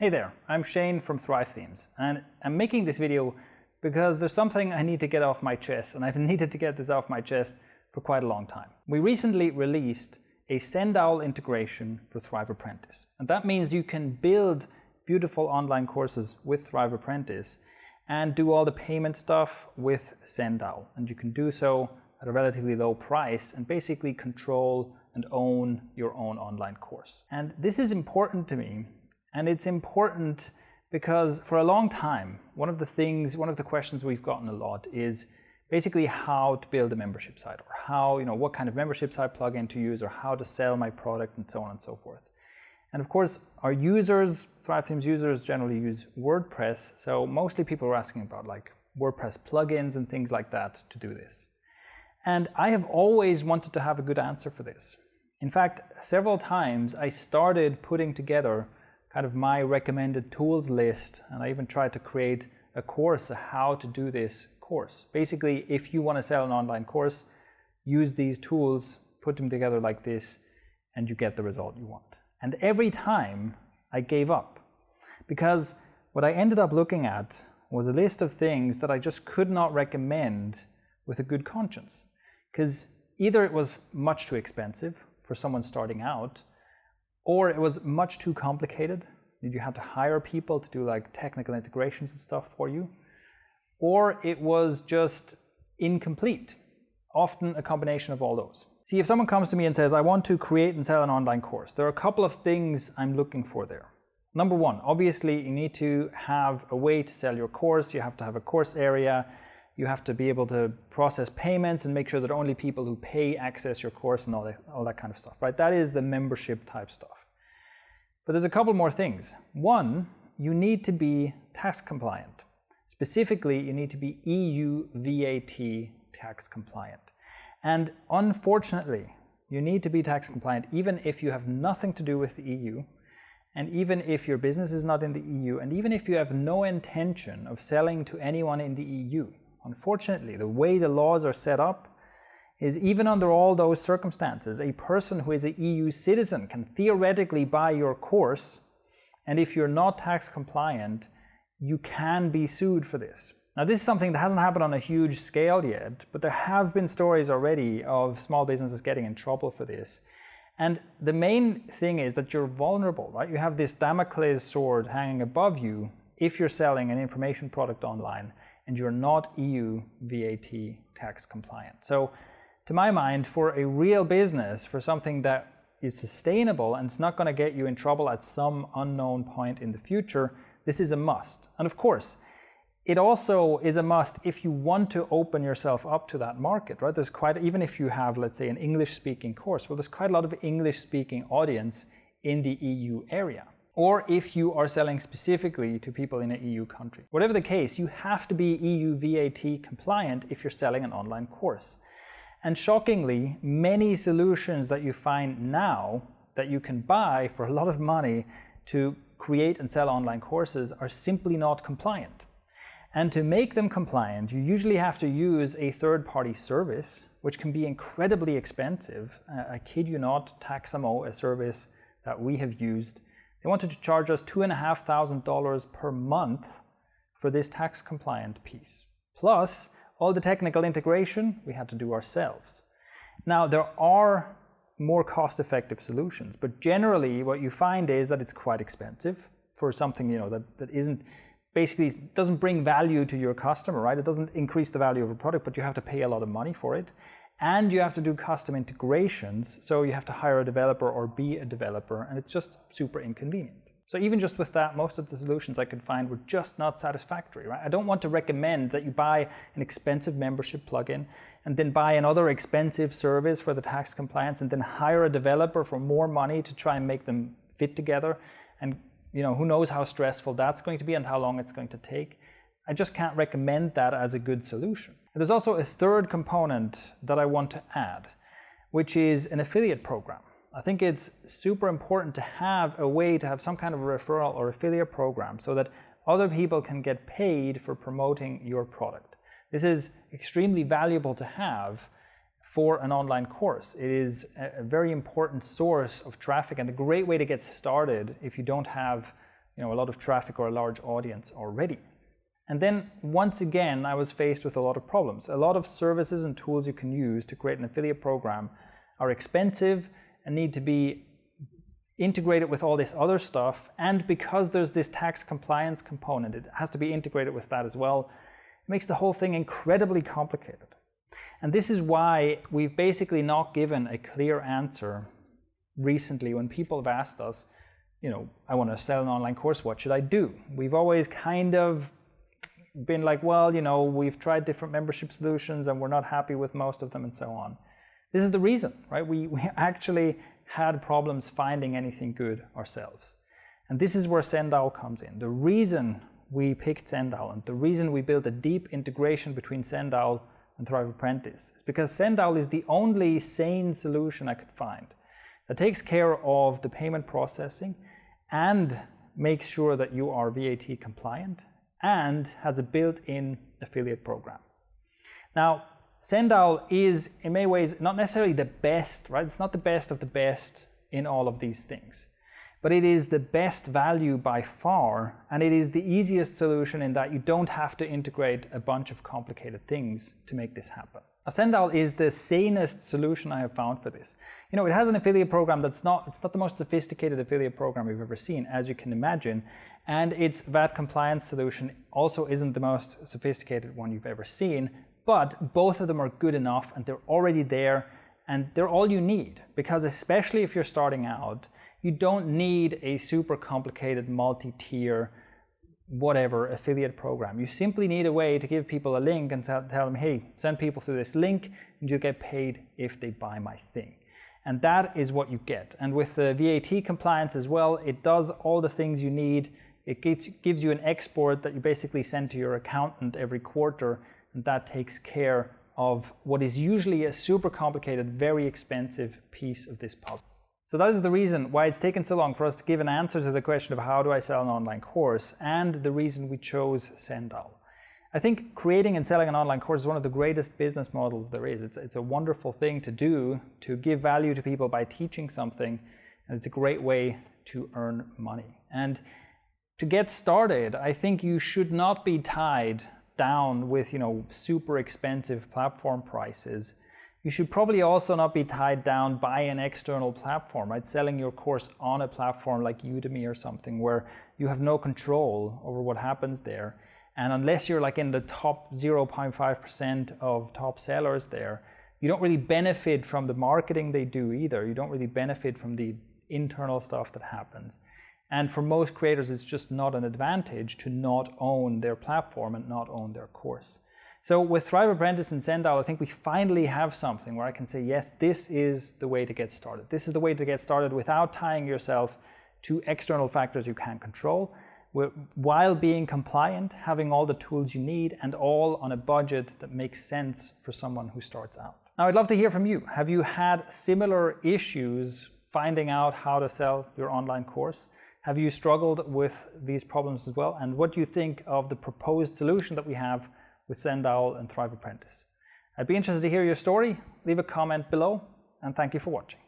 Hey there, I'm Shane from Thrive Themes, and I'm making this video because there's something I need to get off my chest, and I've needed to get this off my chest for quite a long time. We recently released a SendOwl integration for Thrive Apprentice, and that means you can build beautiful online courses with Thrive Apprentice and do all the payment stuff with SendOwl, and you can do so at a relatively low price and basically control and own your own online course. And this is important to me. And it's important because for a long time, one of the questions we've gotten a lot is basically how to build a membership site, or how, what kind of membership site plugin to use, or how to sell my product, and so on and so forth. And of course, our users, Thrive Themes users, generally use WordPress. So mostly people are asking about like WordPress plugins and things like that to do this. And I have always wanted to have a good answer for this. In fact, several times I started putting together kind of my recommended tools list, and I even tried to create a course on how to do this course. Basically, if you want to sell an online course, use these tools, put them together like this, and you get the result you want. And every time I gave up, because what I ended up looking at was a list of things that I just could not recommend with a good conscience. Because either it was much too expensive for someone starting out, or it was much too complicated. You had to hire people to do like technical integrations and stuff for you. Or it was just incomplete. Often a combination of all those. See, if someone comes to me and says, I want to create and sell an online course, there are a couple of things I'm looking for there. Number one, obviously you need to have a way to sell your course. You have to have a course area. You have to be able to process payments and make sure that only people who pay access your course and all that kind of stuff, right? That is the membership type stuff. But there's a couple more things. One, you need to be tax compliant. Specifically, you need to be EU VAT tax compliant. And unfortunately, you need to be tax compliant even if you have nothing to do with the EU, and even if your business is not in the EU, and even if you have no intention of selling to anyone in the EU. Unfortunately, the way the laws are set up is even under all those circumstances, a person who is an EU citizen can theoretically buy your course, and if you're not tax compliant, you can be sued for this. Now, this is something that hasn't happened on a huge scale yet, but there have been stories already of small businesses getting in trouble for this. And the main thing is that you're vulnerable, right? You have this Damocles sword hanging above you if you're selling an information product online and you're not EU VAT tax compliant. So to my mind, for a real business, for something that is sustainable and it's not going to get you in trouble at some unknown point in the future, this is a must. And of course, it also is a must if you want to open yourself up to that market, right? There's even if you have, let's say, an English-speaking course, well, there's quite a lot of English-speaking audience in the EU area. Or if you are selling specifically to people in an EU country. Whatever the case, you have to be EU VAT compliant if you're selling an online course. And shockingly, many solutions that you find now that you can buy for a lot of money to create and sell online courses are simply not compliant. And to make them compliant, you usually have to use a third-party service, which can be incredibly expensive. I kid you not, Taxamo, a service that we have used, they wanted to charge us $2,500 per month for this tax compliant piece. Plus, all the technical integration we had to do ourselves. Now, there are more cost-effective solutions, but generally what you find is that it's quite expensive for something that isn't, basically doesn't bring value to your customer, right? It doesn't increase the value of a product, but you have to pay a lot of money for it. And you have to do custom integrations, so you have to hire a developer or be a developer, and it's just super inconvenient. So even just with that, most of the solutions I could find were just not satisfactory, right? I don't want to recommend that you buy an expensive membership plugin and then buy another expensive service for the tax compliance and then hire a developer for more money to try and make them fit together. And who knows how stressful that's going to be and how long it's going to take. I just can't recommend that as a good solution. There's also a third component that I want to add, which is an affiliate program. I think it's super important to have a way to have some kind of a referral or affiliate program so that other people can get paid for promoting your product. This is extremely valuable to have for an online course. It is a very important source of traffic and a great way to get started if you don't have a lot of traffic or a large audience already. And then once again, I was faced with a lot of problems. A lot of services and tools you can use to create an affiliate program are expensive and need to be integrated with all this other stuff. And because there's this tax compliance component, it has to be integrated with that as well. It makes the whole thing incredibly complicated. And this is why we've basically not given a clear answer recently when people have asked us, I want to sell an online course, what should I do? We've always kind of been like, well, we've tried different membership solutions and we're not happy with most of them and so on. This is the reason, right? We actually had problems finding anything good ourselves. And this is where SendOwl comes in. The reason we picked SendOwl and the reason we built a deep integration between SendOwl and Thrive Apprentice is because SendOwl is the only sane solution I could find that takes care of the payment processing and makes sure that you are VAT compliant and has a built-in affiliate program. Now, SendOwl is in many ways not necessarily the best, right? It's not the best of the best in all of these things, but it is the best value by far, and it is the easiest solution in that you don't have to integrate a bunch of complicated things to make this happen. Now, SendOwl is the sanest solution I have found for this. It has an affiliate program it's not the most sophisticated affiliate program we've ever seen, as you can imagine, and its VAT compliance solution also isn't the most sophisticated one you've ever seen, but both of them are good enough and they're already there and they're all you need, because especially if you're starting out, you don't need a super complicated multi-tier whatever affiliate program. You simply need a way to give people a link and tell them, hey, send people through this link and you'll get paid if they buy my thing. And that is what you get. And with the VAT compliance as well, it does all the things you need. It gives you an export that you basically send to your accountant every quarter, and that takes care of what is usually a super complicated, very expensive piece of this puzzle. So that is the reason why it's taken so long for us to give an answer to the question of how do I sell an online course, and the reason we chose SendOwl. I think creating and selling an online course is one of the greatest business models there is. It's a wonderful thing to do, to give value to people by teaching something, and it's a great way to earn money. And to get started, I think you should not be tied down with super expensive platform prices. You should probably also not be tied down by an external platform, right? Selling your course on a platform like Udemy or something where you have no control over what happens there. And unless you're like in the top 0.5% of top sellers there, you don't really benefit from the marketing they do either. You don't really benefit from the internal stuff that happens. And for most creators, it's just not an advantage to not own their platform and not own their course. So with Thrive Apprentice and SendOwl, I think we finally have something where I can say, yes, this is the way to get started. This is the way to get started without tying yourself to external factors you can't control, while being compliant, having all the tools you need, and all on a budget that makes sense for someone who starts out. Now, I'd love to hear from you. Have you had similar issues finding out how to sell your online course? Have you struggled with these problems as well? And what do you think of the proposed solution that we have with SendOwl and Thrive Apprentice? I'd be interested to hear your story. Leave a comment below, and thank you for watching.